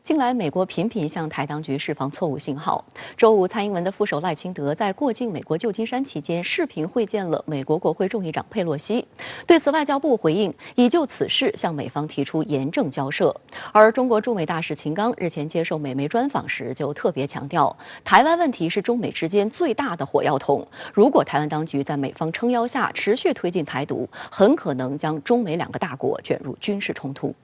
近来，美国频频向台当局释放错误信号。周五，蔡英文的副手赖清德在过境美国旧金山期间视频会见了美国国会众议长佩洛西。对此，外交部回应已就此事向美方提出严正交涉。而中国驻美大使秦刚日前接受美媒专访时就特别强调，台湾问题是中美之间最大的火药桶。如果台湾当局在美方撑腰下持续推进台独，很可能将中美两个大国卷入军事冲突。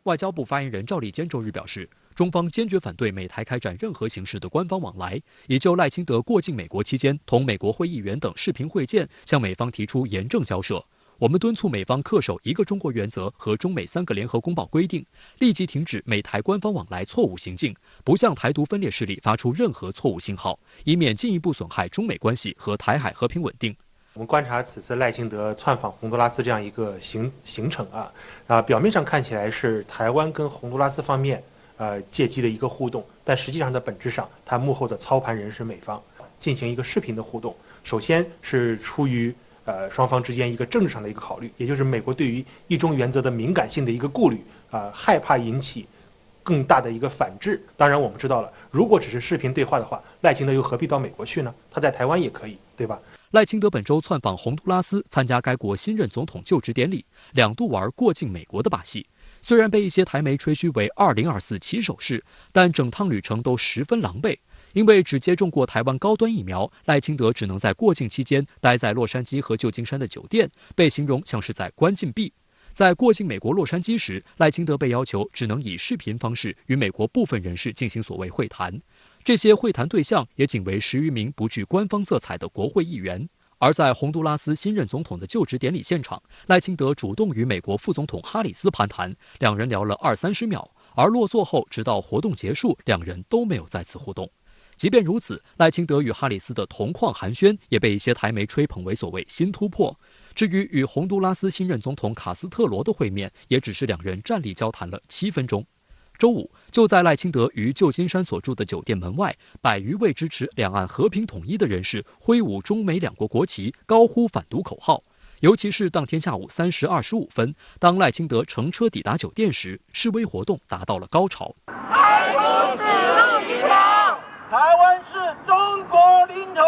外交部发言人赵立坚周日表示，中方坚决反对美台开展任何形式的官方往来，也就赖清德过境美国期间同美国会议员等视频会见，向美方提出严正交涉。我们敦促美方恪守一个中国原则和中美3个联合公报规定，立即停止美台官方往来错误行径，不向台独分裂势力发出任何错误信号，以免进一步损害中美关系和台海和平稳定。我们观察此次赖清德窜访洪都拉斯这样一个行程表面上看起来是台湾跟洪都拉斯方面借机的一个互动，但实际上的本质上，它幕后的操盘人是美方，进行一个视频的互动。首先是出于双方之间一个政治上的一个考虑，也就是美国对于一中原则的敏感性的一个顾虑害怕引起更大的一个反制。当然我们知道了，如果只是视频对话的话，赖清德又何必到美国去呢？他在台湾也可以，对吧？赖清德本周窜访洪都拉斯，参加该国新任总统就职典礼，2度玩过境美国的把戏。虽然被一些台媒吹嘘为2024起手式，但整趟旅程都十分狼狈。因为只接种过台湾高端疫苗，赖清德只能在过境期间待在洛杉矶和旧金山的酒店，被形容像是在关禁闭。在过境美国洛杉矶时，赖清德被要求只能以视频方式与美国部分人士进行所谓会谈。这些会谈对象也仅为10余名不具官方色彩的国会议员。而在洪都拉斯新任总统的就职典礼现场，赖清德主动与美国副总统哈里斯攀谈，两人聊了20-30秒，而落座后直到活动结束，两人都没有再次互动。即便如此，赖清德与哈里斯的同框寒暄也被一些台媒吹捧为所谓新突破。至于与洪都拉斯新任总统卡斯特罗的会面，也只是两人站立交谈了7分钟。周五，就在赖清德于旧金山所住的酒店门外，100余位支持两岸和平统一的人士挥舞中美2国国旗，高呼反独口号。尤其是当天下午3时25分，当赖清德乘车抵达酒店时，示威活动达到了高潮。台独是陆一条，台湾是中国领土，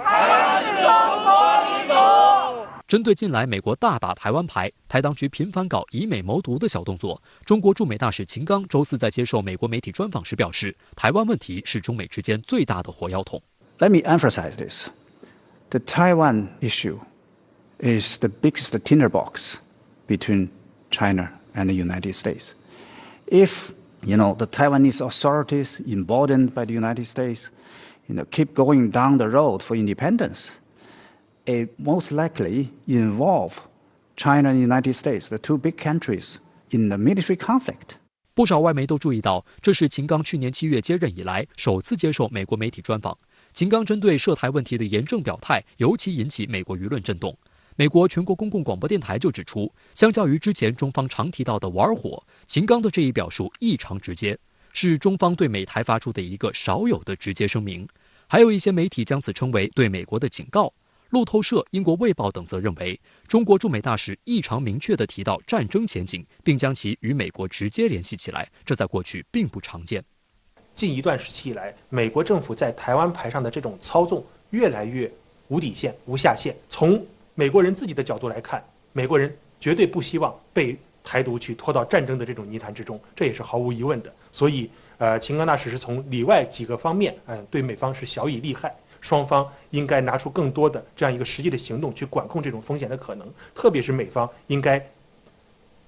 台湾是中国领土。针对近来美国大打台湾牌，台当局频繁搞以美谋独的小动作，中国驻美大使秦刚周四在接受美国媒体专访时表示，台湾问题是中美之间最大的火药桶。Let me emphasize this: the Taiwan issue is the biggest tinderbox between China and the United States. If the Taiwanese authorities, emboldened by the United States, keep going down the road for independence.It most likely involve China and the United States, the two big countries, in the military conflict. 不少外媒都注意到，这是秦刚去年7月接任以来首次接受美国媒体专访。秦刚针对涉台问题的严正表态，尤其引起美国舆论震动。美国全国公共广播电台就指出，相较于之前中方常提到的玩火，秦刚的这一表述异常直接，是中方对美台发出的一个少有的直接声明。还有一些媒体将此称为对美国的警告。路透社、英国卫报等则认为，中国驻美大使异常明确地提到战争前景，并将其与美国直接联系起来，这在过去并不常见。近一段时期以来，美国政府在台湾牌上的这种操纵越来越无底线、无下限。从美国人自己的角度来看，美国人绝对不希望被台独去拖到战争的这种泥潭之中，这也是毫无疑问的。所以，秦刚大使是从里外几个方面，对美方是晓以利害。双方应该拿出更多的这样一个实际的行动去管控这种风险的可能，特别是美方应该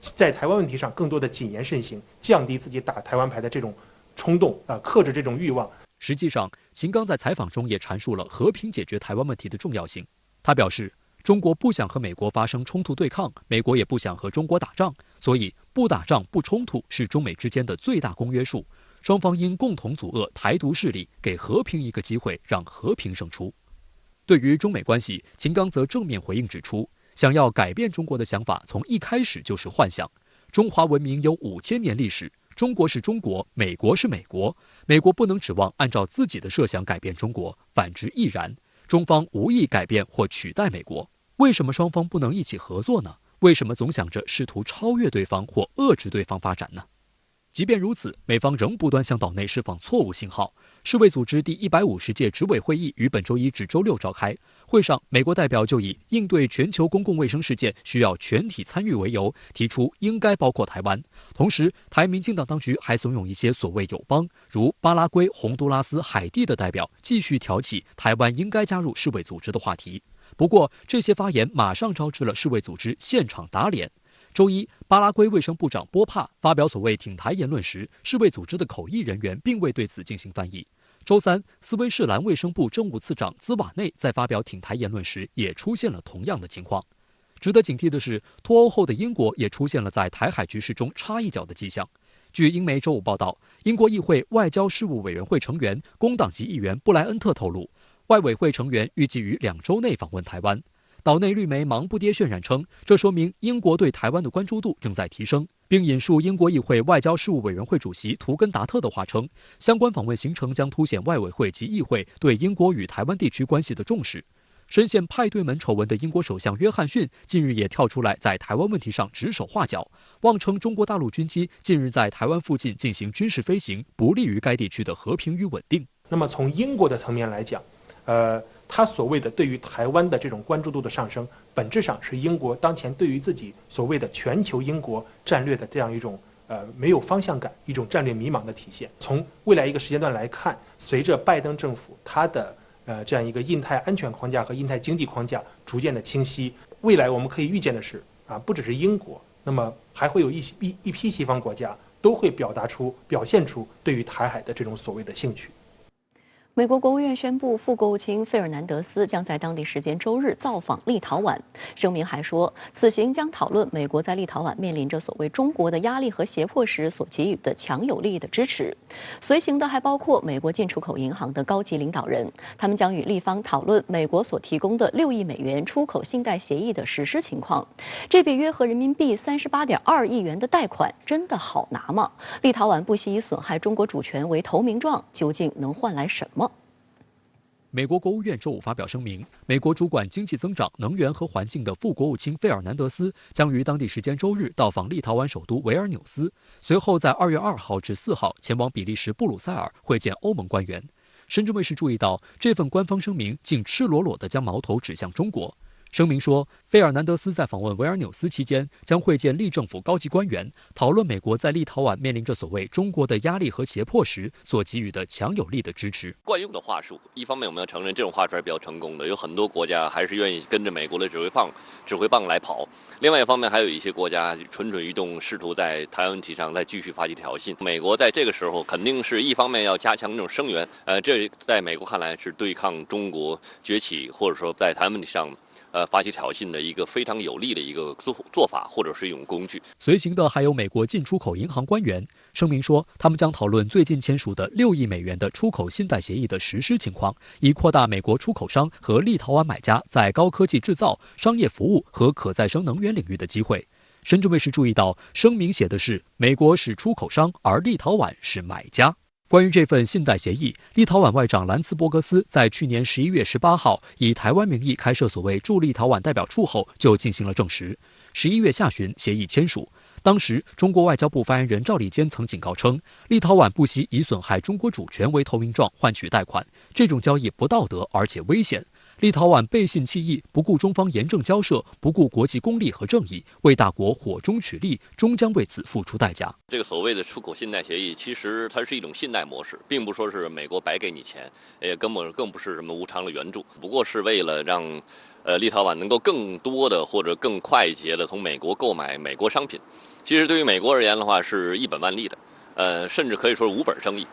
在台湾问题上更多的谨言慎行，降低自己打台湾牌的这种冲动，克制这种欲望。实际上，秦刚在采访中也阐述了和平解决台湾问题的重要性。他表示，中国不想和美国发生冲突对抗，美国也不想和中国打仗，所以不打仗不冲突是中美之间的最大公约数。双方应共同阻遏台独势力，给和平一个机会，让和平胜出。对于中美关系，秦刚则正面回应指出，想要改变中国的想法从一开始就是幻想。中华文明有5000年历史，中国是中国，美国是美国，美国不能指望按照自己的设想改变中国，反之亦然。中方无意改变或取代美国，为什么双方不能一起合作呢？为什么总想着试图超越对方或遏制对方发展呢？即便如此，美方仍不断向岛内释放错误信号。世卫组织第150届执委会议于本周一至周六召开，会上，美国代表就以应对全球公共卫生事件需要全体参与为由，提出应该包括台湾。同时，台民进党当局还怂恿一些所谓友邦，如巴拉圭、洪都拉斯、海地的代表，继续挑起台湾应该加入世卫组织的话题。不过，这些发言马上招致了世卫组织现场打脸。周一，巴拉圭卫生部长波帕发表所谓挺台言论时，世卫组织的口译人员并未对此进行翻译。周三，斯威士兰卫生部政务次长兹瓦内在发表挺台言论时，也出现了同样的情况。值得警惕的是，脱欧后的英国也出现了在台海局势中插一脚的迹象。据英媒周五报道，英国议会外交事务委员会成员、工党籍议员布莱恩特透露，外委会成员预计于2周内访问台湾。岛内绿媒忙不迭渲染称，这说明英国对台湾的关注度正在提升，并引述英国议会外交事务委员会主席图根达特的话称，相关访问行程将凸显外委会及议会对英国与台湾地区关系的重视。深陷派对门丑闻的英国首相约翰逊近日也跳出来，在台湾问题上指手画脚，妄称中国大陆军机近日在台湾附近进行军事飞行，不利于该地区的和平与稳定。那么从英国的层面来讲，他所谓的对于台湾的这种关注度的上升，本质上是英国当前对于自己所谓的全球英国战略的这样一种没有方向感、一种战略迷茫的体现。从未来一个时间段来看，随着拜登政府他的这样一个印太安全框架和印太经济框架逐渐的清晰，未来我们可以预见的是不只是英国，那么还会有一批西方国家都会表现出对于台海的这种所谓的兴趣。美国国务院宣布，副国务卿费尔南德斯将在当地时间周日造访立陶宛。声明还说，此行将讨论美国在立陶宛面临着所谓中国的压力和胁迫时所给予的强有力的支持。随行的还包括美国进出口银行的高级领导人，他们将与立方讨论美国所提供的6亿美元出口信贷协议的实施情况。这笔约合人民币38.2亿元的贷款真的好拿吗？立陶宛不惜以损害中国主权为投名状，究竟能换来什么？美国国务院周五发表声明，美国主管经济增长、能源和环境的副国务卿费尔南德斯将于当地时间周日到访立陶宛首都维尔纽斯，随后在2月2号至4号前往比利时布鲁塞尔会见欧盟官员。深圳卫视注意到，这份官方声明竟赤裸裸地将矛头指向中国。声明说，费尔南德斯在访问维尔纽斯期间将会见立政府高级官员，讨论美国在立陶宛面临着所谓中国的压力和胁迫时所给予的强有力的支持。惯用的话术，一方面我们要承认这种话术是比较成功的，有很多国家还是愿意跟着美国的指挥棒来跑。另外一方面，还有一些国家蠢蠢欲动，试图在台湾问题上再继续发起挑衅。美国在这个时候肯定是一方面要加强这种声援，这在美国看来是对抗中国崛起，或者说在台湾问题上发起挑衅的一个非常有力的一个做法，或者是一种工具。随行的还有美国进出口银行官员。声明说，他们将讨论最近签署的6亿美元的出口信贷协议的实施情况，以扩大美国出口商和立陶宛买家在高科技制造、商业服务和可再生能源领域的机会。深圳卫视注意到，声明写的是美国是出口商，而立陶宛是买家。关于这份信贷协议，立陶宛外长兰茨伯格斯在去年11月18号以台湾名义开设所谓驻立陶宛代表处后，就进行了证实。11月下旬，协议签署。当时，中国外交部发言人赵立坚曾警告称，立陶宛不惜以损害中国主权为投名状换取贷款，这种交易不道德而且危险。立陶宛背信弃义，不顾中方严正交涉，不顾国际公理和正义，为大国火中取栗，终将为此付出代价。这个所谓的出口信贷协议，其实它是一种信贷模式，并不说是美国白给你钱，也更不是什么无偿的援助，不过是为了让立陶宛能够更多的或者更快捷的从美国购买美国商品。其实对于美国而言的话，是一本万利的，甚至可以说是无本生意。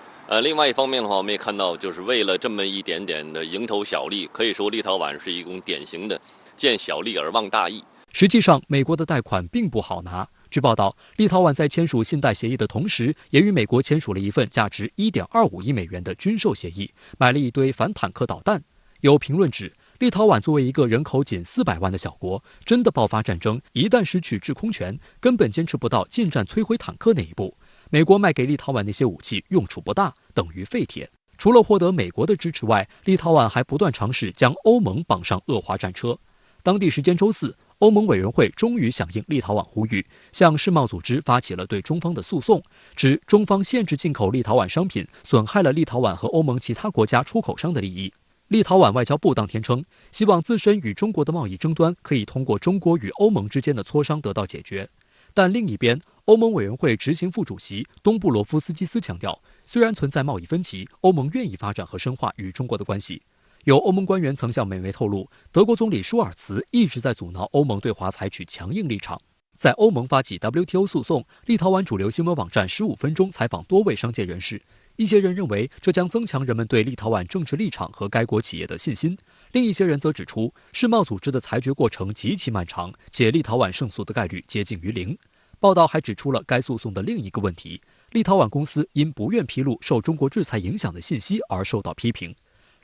另外一方面的话，我们也看到，就是为了这么一点点的蝇头小利，可以说立陶宛是一种典型的见小利而忘大义。实际上，美国的贷款并不好拿。据报道，立陶宛在签署信贷协议的同时，也与美国签署了一份价值1.25亿美元的军售协议，买了一堆反坦克导弹。有评论指，立陶宛作为一个人口仅400万的小国，真的爆发战争，一旦失去制空权，根本坚持不到近战摧毁坦克那一步。美国卖给立陶宛那些武器用处不大，等于废铁。除了获得美国的支持外，立陶宛还不断尝试将欧盟绑上恶化战车。当地时间周四，欧盟委员会终于响应立陶宛呼吁，向世贸组织发起了对中方的诉讼，指中方限制进口立陶宛商品，损害了立陶宛和欧盟其他国家出口商的利益。立陶宛外交部当天称，希望自身与中国的贸易争端可以通过中国与欧盟之间的磋商得到解决。但另一边，欧盟委员会执行副主席东布罗夫斯基斯强调，虽然存在贸易分歧，欧盟愿意发展和深化与中国的关系。有欧盟官员曾向美媒透露，德国总理舒尔茨一直在阻挠欧盟对华采取强硬立场。在欧盟发起 WTO 诉讼，立陶宛主流新闻网站15分钟采访多位商界人士，一些人认为这将增强人们对立陶宛政治立场和该国企业的信心，另一些人则指出，世贸组织的裁决过程极其漫长，且立陶宛胜诉的概率接近于0。报道还指出了该诉讼的另一个问题：立陶宛公司因不愿披露受中国制裁影响的信息而受到批评。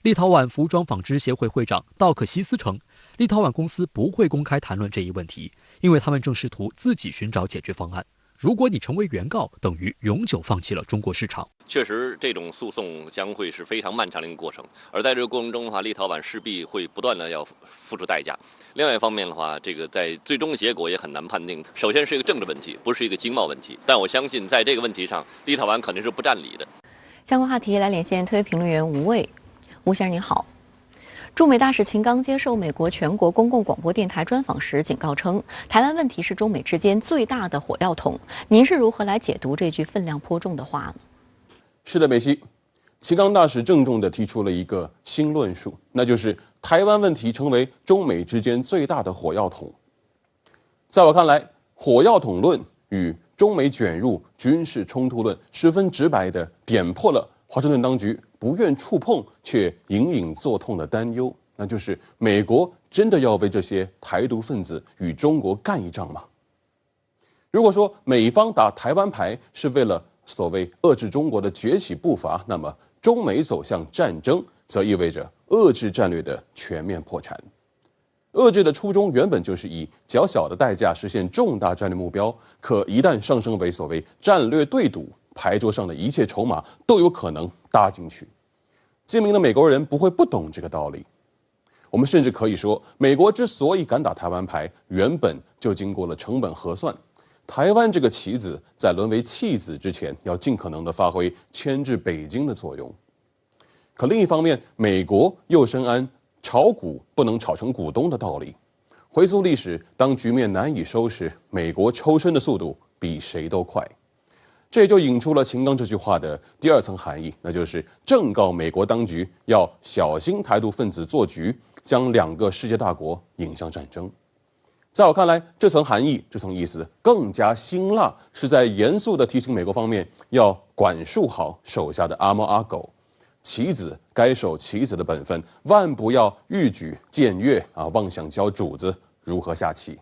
立陶宛服装纺织协会会长道克西斯称，立陶宛公司不会公开谈论这一问题，因为他们正试图自己寻找解决方案。如果你成为原告，等于永久放弃了中国市场。确实，这种诉讼将会是非常漫长的一个过程，而在这个过程中的话，立陶宛势必会不断的要付出代价。另外一方面的话，这个在最终的结果也很难判定。首先是一个政治问题，不是一个经贸问题。但我相信，在这个问题上，立陶宛肯定是不占理的。相关话题来连线特约评论员吴卫。吴先生您好，驻美大使秦刚接受美国全国公共广播电台专访时警告称，台湾问题是中美之间最大的火药桶。您是如何来解读这句分量颇重的话呢？是的，美西，秦刚大使郑重地提出了一个新论述，那就是台湾问题成为中美之间最大的火药桶。在我看来，火药桶论与中美卷入军事冲突论十分直白地点破了华盛顿当局不愿触碰却隐隐作痛的担忧，那就是美国真的要为这些台独分子与中国干一仗吗？如果说美方打台湾牌是为了所谓遏制中国的崛起步伐，那么中美走向战争则意味着遏制战略的全面破产。遏制的初衷原本就是以较小的代价实现重大战略目标，可一旦上升为所谓战略对赌，牌桌上的一切筹码都有可能搭进去。精明的美国人不会不懂这个道理。我们甚至可以说，美国之所以敢打台湾牌，原本就经过了成本核算。台湾这个棋子在沦为弃子之前，要尽可能的发挥牵制北京的作用。可另一方面，美国又深谙炒股不能炒成股东的道理。回溯历史，当局面难以收拾，美国抽身的速度比谁都快。这也就引出了秦刚这句话的第二层含义，那就是正告美国当局要小心台独分子做局，将两个世界大国引向战争。在我看来，这层含义、这层意思更加辛辣，是在严肃地提醒美国方面要管束好手下的阿猫阿狗，棋子该守棋子的本分，万不要欲举僭越妄想教主子如何下棋。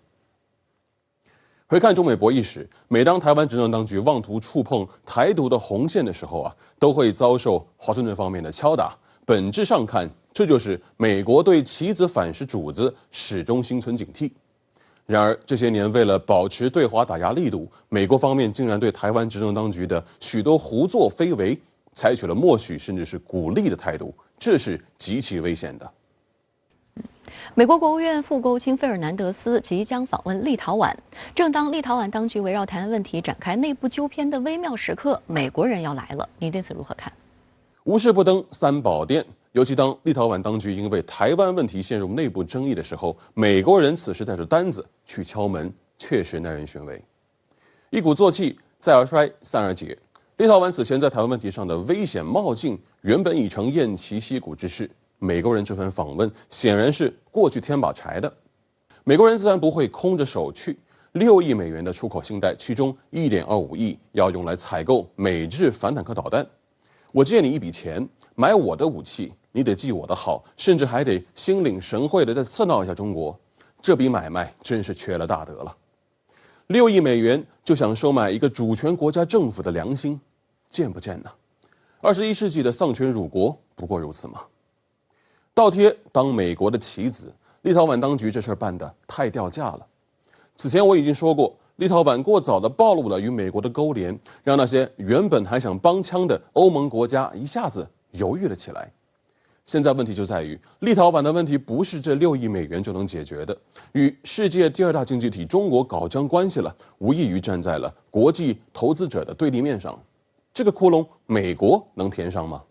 回看中美博弈史，每当台湾执政当局妄图触碰台独的红线的时候都会遭受华盛顿方面的敲打。本质上看，这就是美国对棋子反噬主子始终心存警惕。然而这些年，为了保持对华打压力度，美国方面竟然对台湾执政当局的许多胡作非为采取了默许甚至是鼓励的态度，这是极其危险的。美国国务院副国务卿费尔南德斯即将访问立陶宛，正当立陶宛当局围绕台湾问题展开内部纠偏的微妙时刻，美国人要来了，您对此如何看？无事不登三宝殿，尤其当立陶宛当局因为台湾问题陷入内部争议的时候，美国人此时带着单子去敲门，确实耐人寻味。一鼓作气，再而衰，三而竭。立陶宛此前在台湾问题上的危险冒进，原本已成偃旗息鼓之势。美国人这番访问显然是过去添把柴的。美国人自然不会空着手去，6亿美元的出口信贷，其中1.25亿要用来采购美制反坦克导弹。我借你一笔钱，买我的武器，你得记我的好，甚至还得心领神会的再刺挠一下中国。这笔买卖真是缺了大德了。6亿美元就想收买一个主权国家政府的良心，贱不贱呢？21世纪的丧权辱国不过如此嘛。倒贴当美国的棋子，立陶宛当局这事儿办得太掉价了。此前我已经说过，立陶宛过早地暴露了与美国的勾连，让那些原本还想帮腔的欧盟国家一下子犹豫了起来。现在问题就在于，立陶宛的问题不是这6亿美元就能解决的。与世界第2大经济体中国搞僵关系了，无异于站在了国际投资者的对立面上。这个窟窿，美国能填上吗？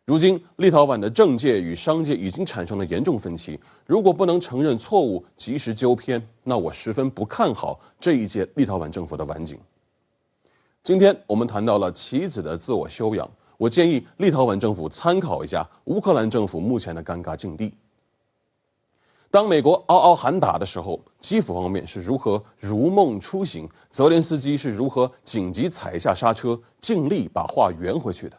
如今，立陶宛的政界与商界已经产生了严重分歧。如果不能承认错误，及时纠偏，那我十分不看好这一届立陶宛政府的晚景。今天我们谈到了棋子的自我修养。我建议立陶宛政府参考一下乌克兰政府目前的尴尬境地。当美国嗷嗷喊打的时候，基辅方面是如何如梦初醒，泽连斯基是如何紧急踩下刹车，尽力把话圆回去的。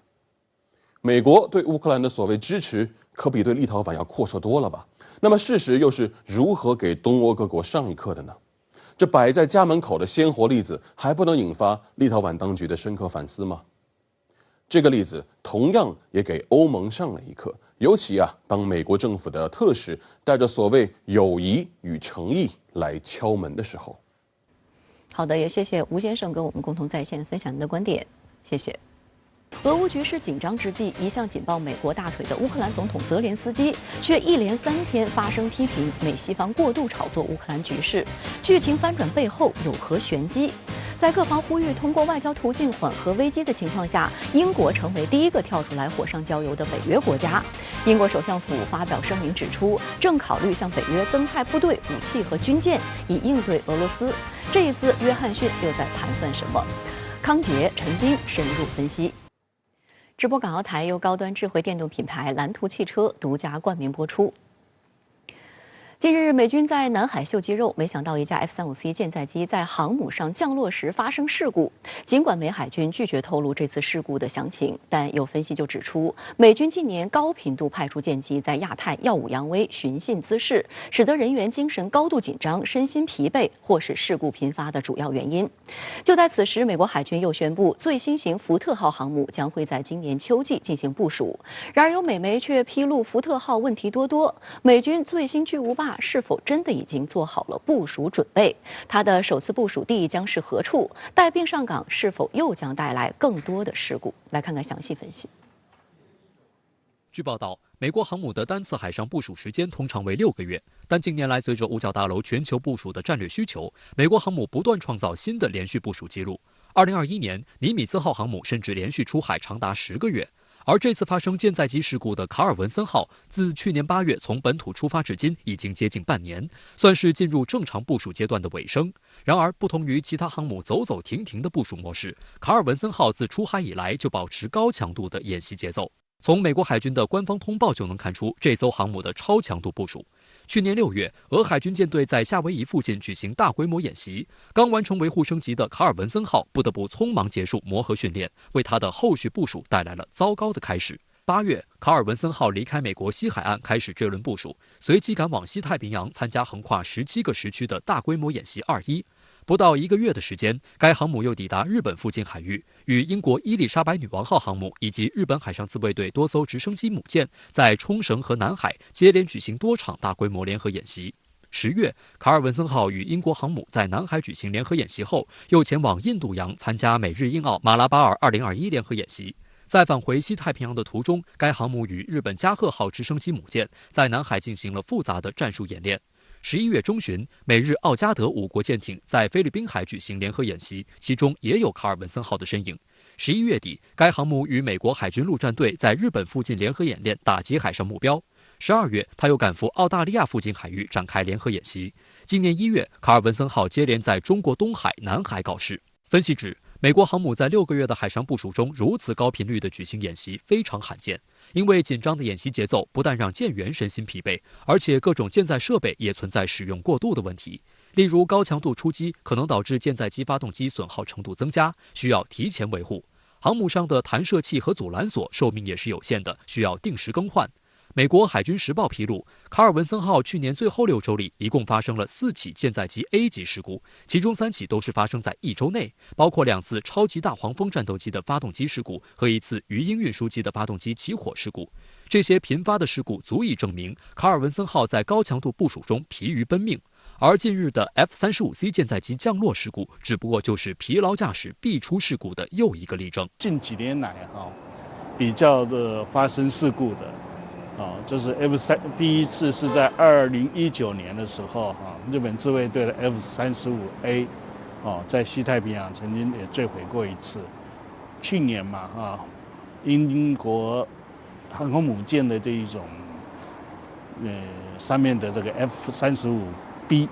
美国对乌克兰的所谓支持，可比对立陶宛要阔绰多了吧？那么事实又是如何给东欧各国上一课的呢？这摆在家门口的鲜活例子，还不能引发立陶宛当局的深刻反思吗？这个例子同样也给欧盟上了一课，尤其当美国政府的特使带着所谓友谊与诚意来敲门的时候。好的，也谢谢吴先生跟我们共同在线分享您的观点，谢谢。俄乌局势紧张之际，一向紧抱美国大腿的乌克兰总统泽连斯基却一连3天发声批评美西方过度炒作乌克兰局势，剧情翻转背后有何玄机？在各方呼吁通过外交途径缓和危机的情况下，英国成为第一个跳出来火上浇油的北约国家。英国首相府发表声明指出，正考虑向北约增派部队、武器和军舰，以应对俄罗斯。这一次，约翰逊又在盘算什么？康杰、陈斌深入分析。直播港澳台由高端智慧电动品牌蓝图汽车独家冠名播出。近日，美军在南海秀肌肉，没想到一架 F-35C 舰载机在航母上降落时发生事故。尽管美海军拒绝透露这次事故的详情，但有分析就指出，美军近年高频度派出舰机在亚太耀武扬威、寻衅滋事，使得人员精神高度紧张、身心疲惫，或是事故频发的主要原因。就在此时，美国海军又宣布，最新型福特号航母将会在今年秋季进行部署。然而，有美媒却披露福特号问题多多，美军最新巨无霸是否真的已经做好了部署准备？它的首次部署地将是何处？带兵上岗是否又将带来更多的事故？来看看详细分析。据报道，美国航母的单次海上部署时间通常为6个月，但近年来随着五角大楼全球部署的战略需求，美国航母不断创造新的连续部署记录。2021年，尼米兹号航母甚至连续出海长达10个月。而这次发生舰载机事故的卡尔文森号，自去年8月从本土出发至今，已经接近半年，算是进入正常部署阶段的尾声。然而，不同于其他航母走走停停的部署模式，卡尔文森号自出海以来就保持高强度的演习节奏。从美国海军的官方通报就能看出这艘航母的超强度部署。去年6月，俄海军舰队在夏威夷附近举行大规模演习，刚完成维护升级的卡尔文森号不得不匆忙结束磨合训练，为它的后续部署带来了糟糕的开始。8月，卡尔文森号离开美国西海岸开始这轮部署，随即赶往西太平洋参加横跨17个时区的大规模演习21。不到1个月的时间，该航母又抵达日本附近海域，与英国伊丽莎白女王号航母以及日本海上自卫队多艘直升机母舰在冲绳和南海接连举行多场大规模联合演习。10月，卡尔文森号与英国航母在南海举行联合演习后，又前往印度洋参加美日印澳马拉巴尔2021联合演习。在返回西太平洋的途中，该航母与日本加贺号直升机母舰在南海进行了复杂的战术演练。11月中旬，美日澳加德5国舰艇在菲律宾海举行联合演习，其中也有卡尔文森号的身影。11月底，该航母与美国海军陆战队在日本附近联合演练，打击海上目标。12月，他又赶赴澳大利亚附近海域展开联合演习。今年1月，卡尔文森号接连在中国东海、南海搞事。分析指，美国航母在6个月的海上部署中如此高频率的举行演习非常罕见，因为紧张的演习节奏不但让舰员身心疲惫，而且各种舰载设备也存在使用过度的问题。例如，高强度出击可能导致舰载机发动机损耗程度增加，需要提前维护。航母上的弹射器和阻拦索寿命也是有限的，需要定时更换。美国海军时报披露，卡尔文森号去年最后6周里，一共发生了4起舰载机 A 级事故，其中3起都是发生在1周内，包括2次超级大黄蜂战斗机的发动机事故和1次鱼鹰运输机的发动机起火事故。这些频发的事故足以证明卡尔文森号在高强度部署中疲于奔命，而近日的 F-35C 舰载机降落事故，只不过就是疲劳驾驶必出事故的又一个例证。近几年来比较的发生事故的这是 F3第一次是在2019年的时候日本自卫队的 F-35A 在西太平洋曾经也坠毁过一次。去年嘛英国航空母舰的这一种上面的这个 F-35B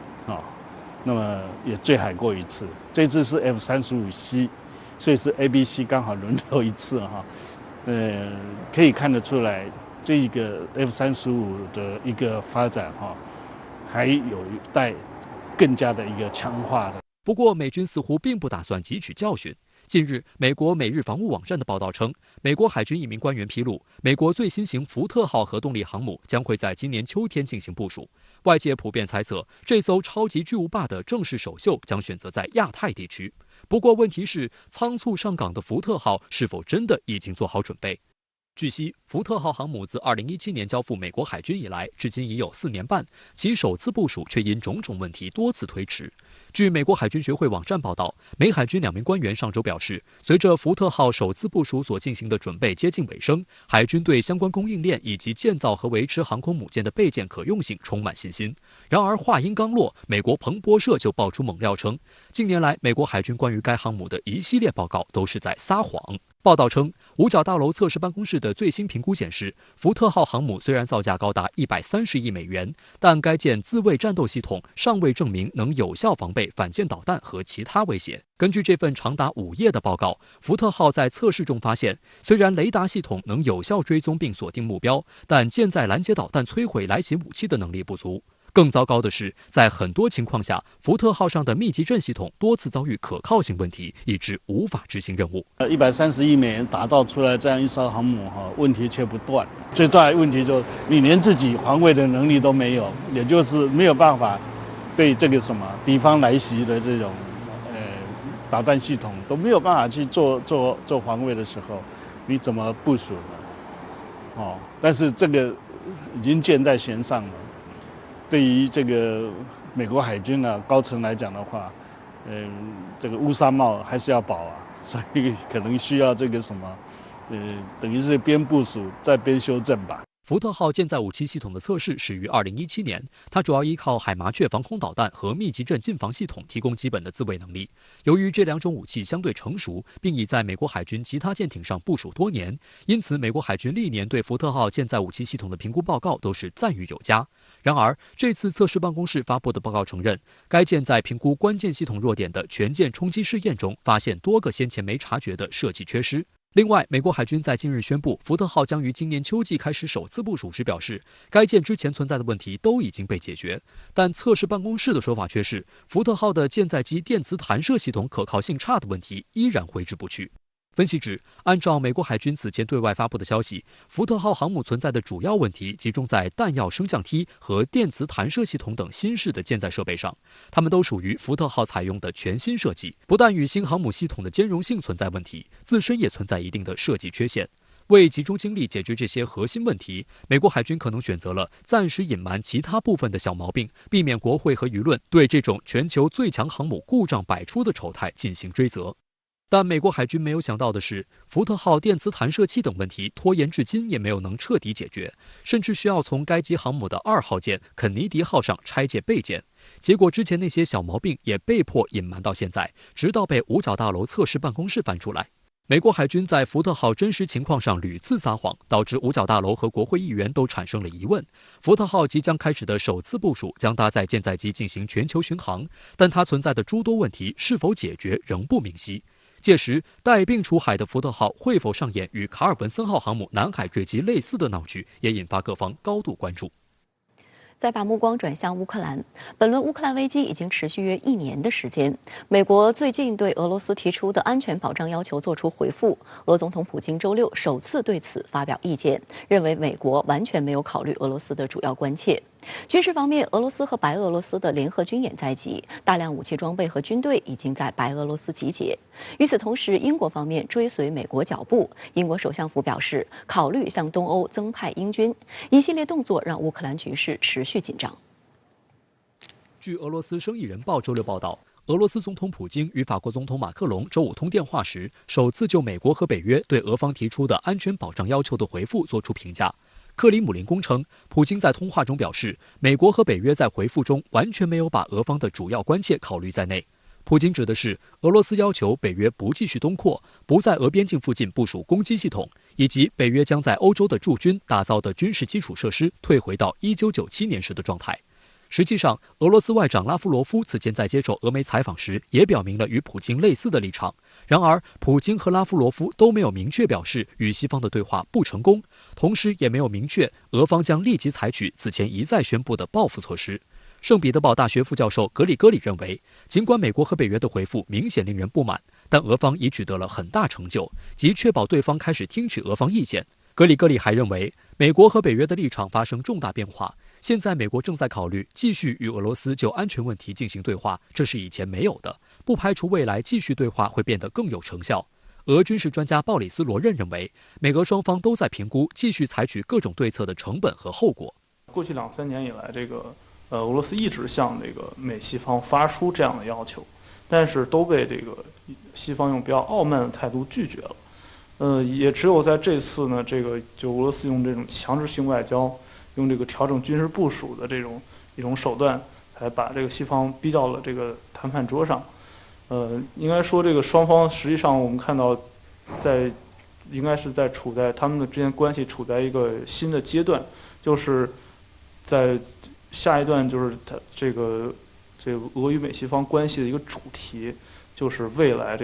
那么也坠海过一次。这次是 F-35C， 所以是 A、B、C 刚好轮流一次可以看得出来。这个 F-35的一个发展还有待更加的一个强化的。不过，美军似乎并不打算汲取教训。近日，美国每日防务网站的报道称，美国海军一名官员披露，美国最新型福特号核动力航母将会在今年秋天进行部署。外界普遍猜测，这艘超级巨无霸的正式首秀将选择在亚太地区。不过，问题是仓促上岗的福特号是否真的已经做好准备？据悉，福特号航母自2017年交付美国海军以来，至今已有4年半，其首次部署却因种种问题多次推迟。据美国海军学会网站报道，美海军2名官员上周表示，随着福特号首次部署所进行的准备接近尾声，海军对相关供应链以及建造和维持航空母舰的备件可用性充满信心。然而，话音刚落，美国彭博社就爆出猛料称，近年来美国海军关于该航母的一系列报告都是在撒谎。报道称，五角大楼测试办公室的最新评估显示，福特号航母虽然造价高达130亿美元，但该舰自卫战斗系统尚未证明能有效防备反舰导弹和其他威胁。根据这份长达5页的报告，福特号在测试中发现，虽然雷达系统能有效追踪并锁定目标，但舰载拦截导弹摧毁来袭武器的能力不足。更糟糕的是，在很多情况下，福特号上的密集阵系统多次遭遇可靠性问题，以致无法执行任务。130亿美元打造出来这样一艘航母问题却不断。最大的问题就是你连自己防卫的能力都没有，也就是没有办法对这个敌方来袭的这种导弹系统都没有办法去做防卫的时候，你怎么部署呢？但是这个已经箭在弦上了。对于这个美国海军高层来讲的话，这个乌纱帽还是要保所以可能需要这个等于是边部署再边修正吧。福特号舰载武器系统的测试始于2017年，它主要依靠海麻雀防空导弹和密集阵近防系统提供基本的自卫能力。由于这2种武器相对成熟，并已在美国海军其他舰艇上部署多年，因此美国海军历年对福特号舰载武器系统的评估报告都是赞誉有加。然而，这次测试办公室发布的报告承认，该舰在评估关键系统弱点的全舰冲击试验中，发现多个先前没察觉的设计缺失。另外，美国海军在近日宣布，福特号将于今年秋季开始首次部署时表示，该舰之前存在的问题都已经被解决。但测试办公室的说法却是，福特号的舰载机电磁弹射系统可靠性差的问题依然挥之不去。分析指，按照美国海军此前对外发布的消息，福特号航母存在的主要问题集中在弹药升降梯和电磁弹射系统等新式的舰载设备上，它们都属于福特号采用的全新设计，不但与新航母系统的兼容性存在问题，自身也存在一定的设计缺陷。为集中精力解决这些核心问题，美国海军可能选择了暂时隐瞒其他部分的小毛病，避免国会和舆论对这种全球最强航母故障百出的丑态进行追责。但美国海军没有想到的是，福特号电磁弹射器等问题拖延至今也没有能彻底解决，甚至需要从该级航母的2号舰肯尼迪号上拆借备件。结果之前那些小毛病也被迫隐瞒到现在，直到被五角大楼测试办公室翻出来。美国海军在福特号真实情况上屡次撒谎，导致五角大楼和国会议员都产生了疑问。福特号即将开始的首次部署将搭载舰载机进行全球巡航，但它存在的诸多问题是否解决仍不明晰。届时，带病出海的福特号会否上演与卡尔文森号航母南海坠机类似的闹剧，也引发各方高度关注。再把目光转向乌克兰，本轮乌克兰危机已经持续约1年的时间。美国最近对俄罗斯提出的安全保障要求做出回复，俄总统普京周6首次对此发表意见，认为美国完全没有考虑俄罗斯的主要关切。军事方面，俄罗斯和白俄罗斯的联合军演在即，大量武器装备和军队已经在白俄罗斯集结。与此同时，英国方面追随美国脚步，英国首相府表示考虑向东欧增派英军，一系列动作让乌克兰局势持续紧张。据俄罗斯生意人报周6报道，俄罗斯总统普京与法国总统马克龙周5通电话时，首次就美国和北约对俄方提出的安全保障要求的回复作出评价。克里姆林宫称，普京在通话中表示，美国和北约在回复中完全没有把俄方的主要关切考虑在内。普京指的是俄罗斯要求北约不继续东扩，不在俄边境附近部署攻击系统，以及北约将在欧洲的驻军打造的军事基础设施退回到1997年时的状态。实际上，俄罗斯外长拉夫罗夫此前在接受俄媒采访时也表明了与普京类似的立场。然而，普京和拉夫罗夫都没有明确表示与西方的对话不成功，同时也没有明确俄方将立即采取此前一再宣布的报复措施。圣彼得堡大学副教授格里戈里认为，尽管美国和北约的回复明显令人不满，但俄方已取得了很大成就，即确保对方开始听取俄方意见。格里戈里还认为，美国和北约的立场发生重大变化，现在美国正在考虑继续与俄罗斯就安全问题进行对话，这是以前没有的，不排除未来继续对话会变得更有成效。俄军事专家鲍里斯·罗任认为，美俄双方都在评估继续采取各种对策的成本和后果。过去2-3年以来，俄罗斯一直向美西方发出这样的要求，但是都被西方用比较傲慢的态度拒绝了。也只有在这次呢，就俄罗斯用这种强制性外交，用调整军事部署的一种手段，才把西方逼到了谈判桌上。应该说双方实际上我们看到，应该是处在他们的之间关系处在一个新的阶段，就是在下一段就是俄与美西方关系的一个主题，就是未来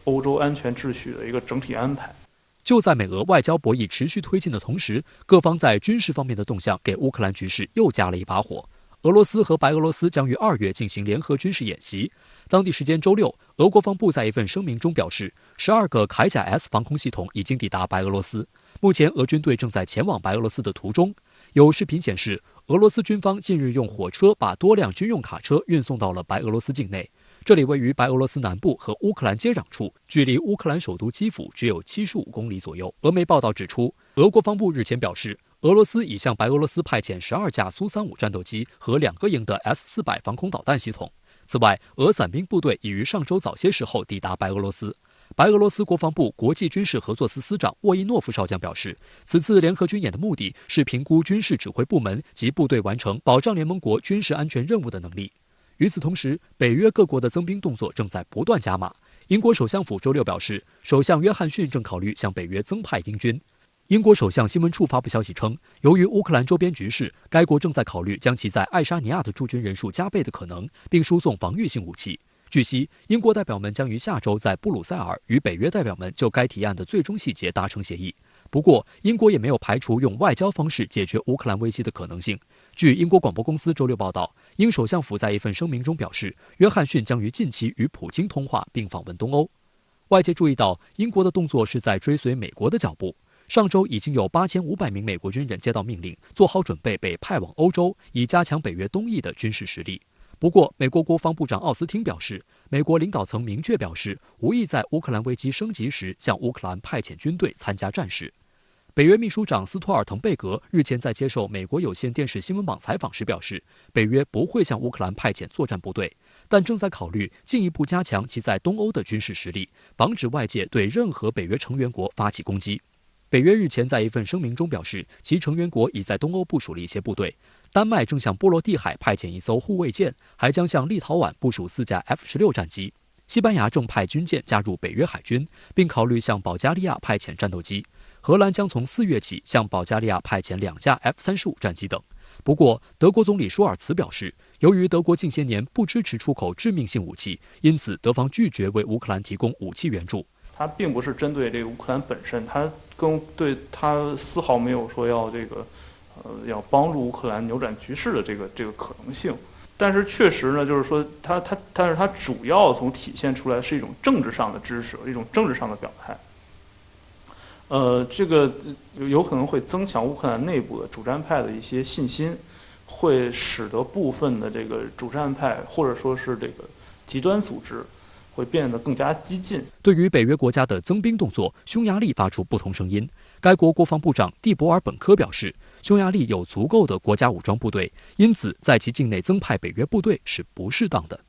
欧洲安全秩序的一个整体安排。就在美俄外交博弈持续推进的同时，各方在军事方面的动向给乌克兰局势又加了一把火。俄罗斯和白俄罗斯将于2月进行联合军事演习。当地时间周六，俄国防部在一份声明中表示，12个铠甲 S 防空系统已经抵达白俄罗斯，目前俄军队正在前往白俄罗斯的途中。有视频显示，俄罗斯军方近日用火车把多辆军用卡车运送到了白俄罗斯境内。这里位于白俄罗斯南部和乌克兰接壤处，距离乌克兰首都基辅只有75公里左右。俄媒报道指出，俄国防部日前表示，俄罗斯已向白俄罗斯派遣12架苏35战斗机和2个营的 S-400防空导弹系统。此外，俄伞兵部队已于上周早些时候抵达白俄罗斯。白俄罗斯国防部国际军事合作司司长沃伊诺夫少将表示，此次联合军演的目的是评估军事指挥部门及部队完成保障联盟国军事安全任务的能力。与此同时，北约各国的增兵动作正在不断加码。英国首相府周六表示，首相约翰逊正考虑向北约增派英军。英国首相新闻处发布消息称，由于乌克兰周边局势，该国正在考虑将其在爱沙尼亚的驻军人数加倍的可能，并输送防御性武器。据悉，英国代表们将于下周在布鲁塞尔与北约代表们就该提案的最终细节达成协议。不过，英国也没有排除用外交方式解决乌克兰危机的可能性。据英国广播公司周六报道，英首相府在一份声明中表示，约翰逊将于近期与普京通话并访问东欧。外界注意到，英国的动作是在追随美国的脚步。上周已经有8500名美国军人接到命令，做好准备被派往欧洲，以加强北约东翼的军事实力。不过，美国国防部长奥斯汀表示，美国领导层明确表示，无意在乌克兰危机升级时向乌克兰派遣军队参加战事。北约秘书长斯托尔滕贝格日前在接受美国有线电视新闻网采访时表示，北约不会向乌克兰派遣作战部队，但正在考虑进一步加强其在东欧的军事实力，防止外界对任何北约成员国发起攻击。北约日前在一份声明中表示，其成员国已在东欧部署了一些部队。丹麦正向波罗的海派遣一艘护卫舰，还将向立陶宛部署4架 F-16战机。西班牙正派军舰加入北约海军，并考虑向保加利亚派遣战斗机。荷兰将从4月起向保加利亚派遣2架 F-35战机等。不过，德国总理舒尔茨表示，由于德国近些年不支持出口致命性武器，因此德方拒绝为乌克兰提供武器援助。它并不是针对乌克兰本身，它对它丝毫没有说要帮助乌克兰扭转局势的这个可能性。但是确实呢，就是说但是它主要从体现出来是一种政治上的支持，一种政治上的表态。这个有可能会增强乌克兰内部的主战派的一些信心，会使得部分的这个主战派或者说是这个极端组织会变得更加激进。对于北约国家的增兵动作，匈牙利发出不同声音。该国国防部长蒂博尔本科表示，匈牙利有足够的国家武装部队，因此在其境内增派北约部队是不适当的。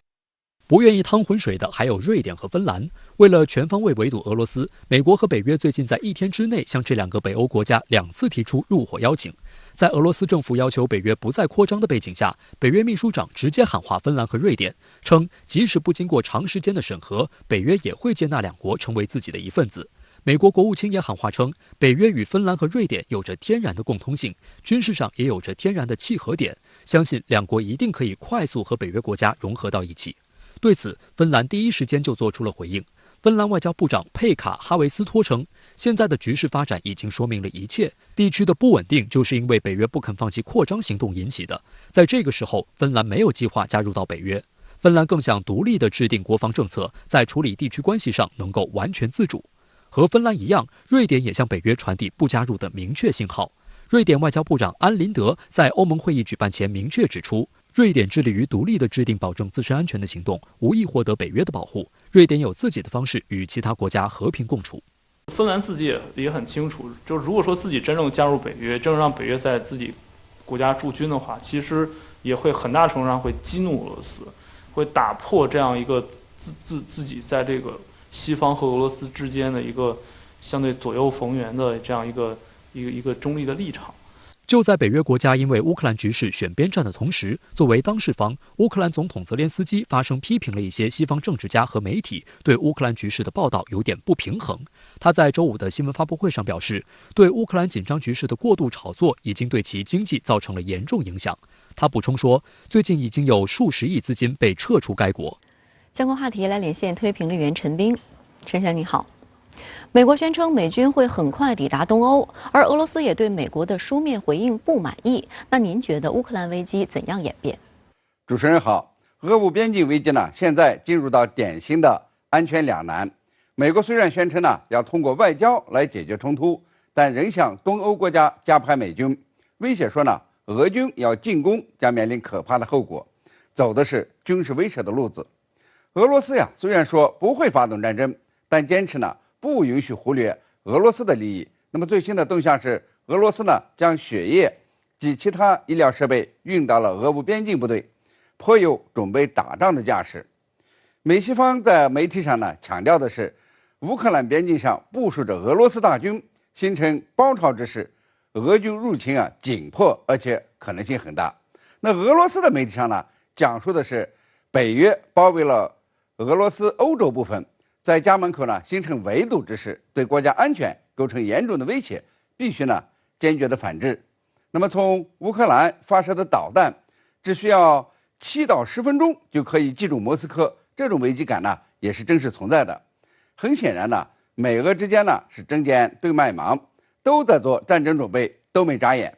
不愿意趟浑水的还有瑞典和芬兰。为了全方位围堵俄罗斯，美国和北约最近在1天之内向这2个北欧国家2次提出入伙邀请。在俄罗斯政府要求北约不再扩张的背景下，北约秘书长直接喊话芬兰和瑞典，称即使不经过长时间的审核，北约也会接纳两国成为自己的一份子。美国国务卿也喊话称，北约与芬兰和瑞典有着天然的共通性，军事上也有着天然的契合点，相信两国一定可以快速和北约国家融合到一起。对此，芬兰第一时间就做出了回应。芬兰外交部长佩卡哈维斯托称，现在的局势发展已经说明了一切，地区的不稳定就是因为北约不肯放弃扩张行动引起的。在这个时候，芬兰没有计划加入到北约，芬兰更想独立地制定国防政策，在处理地区关系上能够完全自主。和芬兰一样，瑞典也向北约传递不加入的明确信号。瑞典外交部长安林德在欧盟会议举办前明确指出，瑞典致力于独立地制定保证自身安全的行动，无意获得北约的保护。瑞典有自己的方式与其他国家和平共处。芬兰自己也很清楚，就如果说自己真正加入北约，真正让北约在自己国家驻军的话，其实也会很大程度上会激怒俄罗斯，会打破这样一个自己在这个西方和俄罗斯之间的一个相对左右逢源的这样一个中立的立场。就在北约国家因为乌克兰局势选边站的同时，作为当事方，乌克兰总统泽连斯基发声批评了一些西方政治家和媒体对乌克兰局势的报道有点不平衡。他在周五的新闻发布会上表示，对乌克兰紧张局势的过度炒作已经对其经济造成了严重影响。他补充说，最近已经有数十亿资金被撤出该国。相关话题来连线推评论员陈斌。陈先生你好。美国宣称美军会很快抵达东欧，而俄罗斯也对美国的书面回应不满意。那您觉得乌克兰危机怎样演变？主持人好，俄乌边境危机呢，现在进入到典型的安全两难。美国虽然宣称呢要通过外交来解决冲突，但仍向东欧国家加派美军，威胁说呢俄军要进攻将面临可怕的后果，走的是军事威慑的路子。俄罗斯呀虽然说不会发动战争，但坚持呢不允许忽略俄罗斯的利益。那么最新的动向是，俄罗斯呢将血液及其他医疗设备运到了俄乌边境部队，颇有准备打仗的架势。美西方在媒体上呢强调的是，乌克兰边境上部署着俄罗斯大军，形成包抄之势，俄军入侵紧迫，而且可能性很大。那俄罗斯的媒体上呢讲述的是，北约包围了俄罗斯欧洲部分，在家门口呢形成围堵之势，对国家安全构成严重的威胁，必须呢坚决的反制。那么从乌克兰发射的导弹只需要7到10分钟就可以击中莫斯科，这种危机感呢也是真实存在的。很显然呢，美俄之间呢是针尖对麦芒，都在做战争准备，都没眨眼。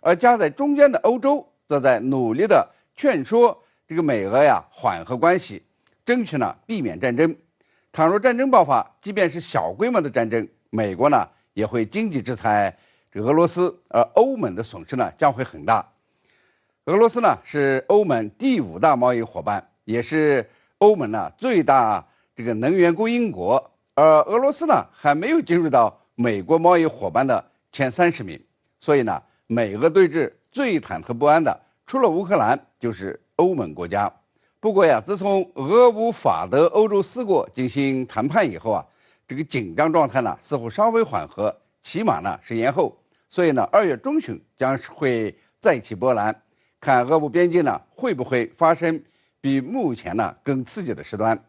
而夹在中间的欧洲则在努力的劝说这个美俄缓和关系，争取呢避免战争。倘若战争爆发，即便是小规模的战争，美国呢也会经济制裁俄罗斯，而欧盟的损失呢将会很大。俄罗斯呢是欧盟第5大贸易伙伴，也是欧盟呢最大能源供应国，而俄罗斯呢还没有进入到美国贸易伙伴的前30名。所以呢，美俄对峙最忐忑不安的，除了乌克兰，就是欧盟国家。不过自从俄乌法德欧洲4国进行谈判以后这个紧张状态呢似乎稍微缓和，起码呢是延后。所以呢2月中旬将会再起波澜，看俄乌边境呢会不会发生比目前呢更刺激的事端。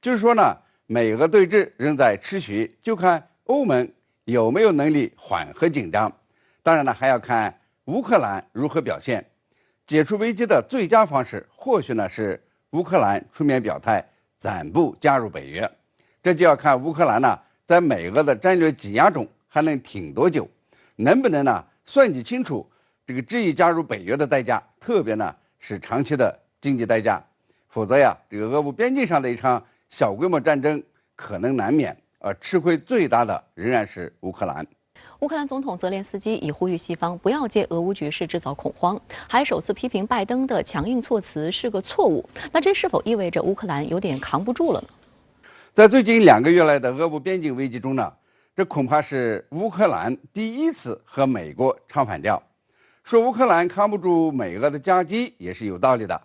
就是说呢，美俄对峙仍在持续，就看欧盟有没有能力缓和紧张。当然呢，还要看乌克兰如何表现。解除危机的最佳方式，或许呢是乌克兰出面表态，暂不加入北约。这就要看乌克兰呢在美俄的战略挤压中还能挺多久，能不能呢算计清楚执意加入北约的代价，特别呢是长期的经济代价。否则俄乌边境上的一场小规模战争可能难免，而吃亏最大的仍然是乌克兰。乌克兰总统泽连斯基已呼吁西方不要借俄乌局势制造恐慌，还首次批评拜登的强硬措辞是个错误。那这是否意味着乌克兰有点扛不住了呢？在最近2个月来的俄乌边境危机中呢，这恐怕是乌克兰第一次和美国唱反调。说乌克兰扛不住美俄的夹击也是有道理的。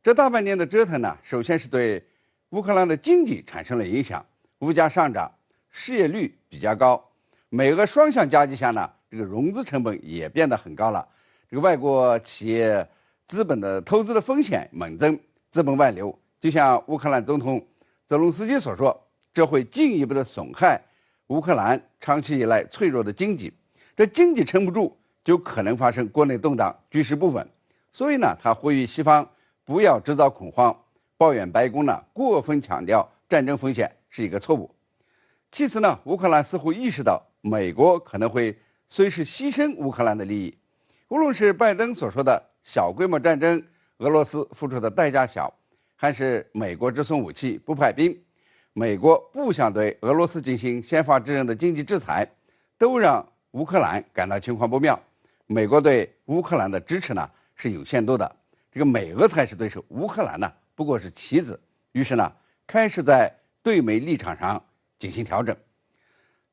这大半年的折腾呢，首先是对乌克兰的经济产生了影响，物价上涨，失业率比较高。美俄双向夹击下呢，这个融资成本也变得很高了。这个外国企业资本的投资的风险猛增，资本外流。就像乌克兰总统泽伦斯基所说，这会进一步的损害乌克兰长期以来脆弱的经济。这经济撑不住，就可能发生国内动荡、局势不稳。所以呢，他呼吁西方不要制造恐慌，抱怨白宫呢过分强调战争风险是一个错误。其次呢，乌克兰似乎意识到美国可能会随时牺牲乌克兰的利益。无论是拜登所说的小规模战争，俄罗斯付出的代价小，还是美国只送武器不派兵，美国不想对俄罗斯进行先发制人的经济制裁，都让乌克兰感到情况不妙。美国对乌克兰的支持呢是有限度的，这个美俄才是对手，乌克兰呢不过是棋子。于是呢，开始在对美立场上进行调整。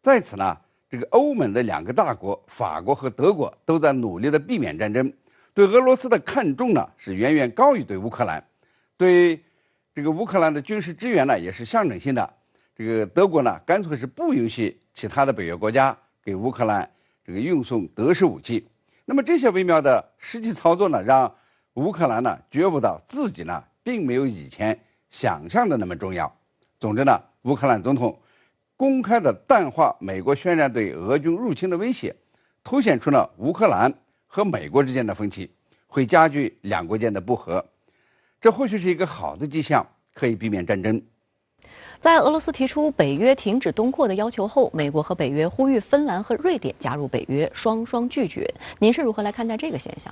在此呢，这个欧盟的两个大国法国和德国都在努力的避免战争，对俄罗斯的看重呢是远远高于对乌克兰。对这个乌克兰的军事支援呢也是象征性的。这个德国呢干脆是不允许其他的北约国家给乌克兰这个运送德式武器。那么这些微妙的实际操作呢，让乌克兰呢觉悟到自己呢并没有以前想象的那么重要。总之呢，乌克兰总统公开的淡化美国宣战对俄军入侵的威胁，凸显出了乌克兰和美国之间的分歧，会加剧两国间的不和。这或许是一个好的迹象，可以避免战争。在俄罗斯提出北约停止东扩的要求后，美国和北约呼吁芬兰和瑞典加入北约，双双拒绝。您是如何来看待这个现象？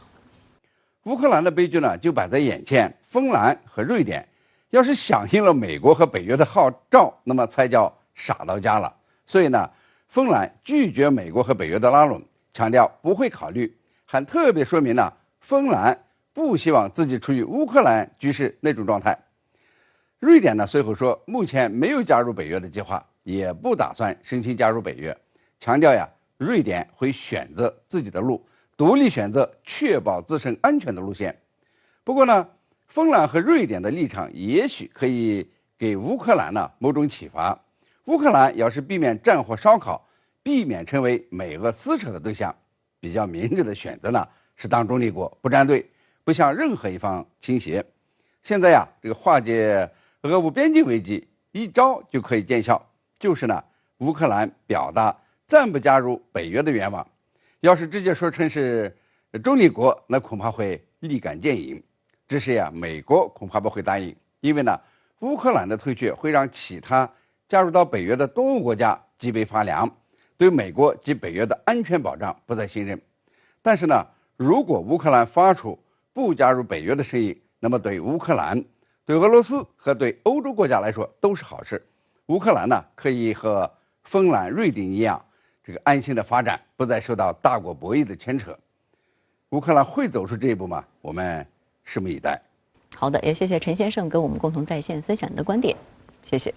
乌克兰的悲剧呢，就摆在眼前。芬兰和瑞典要是响应了美国和北约的号召，那么才叫傻到家了。所以呢，芬兰拒绝美国和北约的拉拢，强调不会考虑，还特别说明呢，芬兰不希望自己处于乌克兰局势那种状态。瑞典呢，随后说目前没有加入北约的计划，也不打算申请加入北约，强调呀，瑞典会选择自己的路，独立选择确保自身安全的路线。不过呢，芬兰和瑞典的立场也许可以给乌克兰呢某种启发。乌克兰要是避免战火烧烤，避免成为美俄撕扯的对象，比较明智的选择呢是当中立国，不站队，不向任何一方倾斜。现在呀，这个化解俄乌边境危机一招就可以见效，就是呢，乌克兰表达暂不加入北约的愿望。要是直接说成是中立国，那恐怕会立竿见影。只是呀，美国恐怕不会答应，因为呢，乌克兰的退却会让其他加入到北约的东欧国家脊背发凉，对美国及北约的安全保障不再信任。但是呢，如果乌克兰发出不加入北约的声音，那么对乌克兰、对俄罗斯和对欧洲国家来说都是好事。乌克兰呢，可以和芬兰、瑞典一样，这个安心的发展，不再受到大国博弈的牵扯。乌克兰会走出这一步吗？我们拭目以待。好的，也谢谢陈先生跟我们共同在线分享您的观点，谢谢。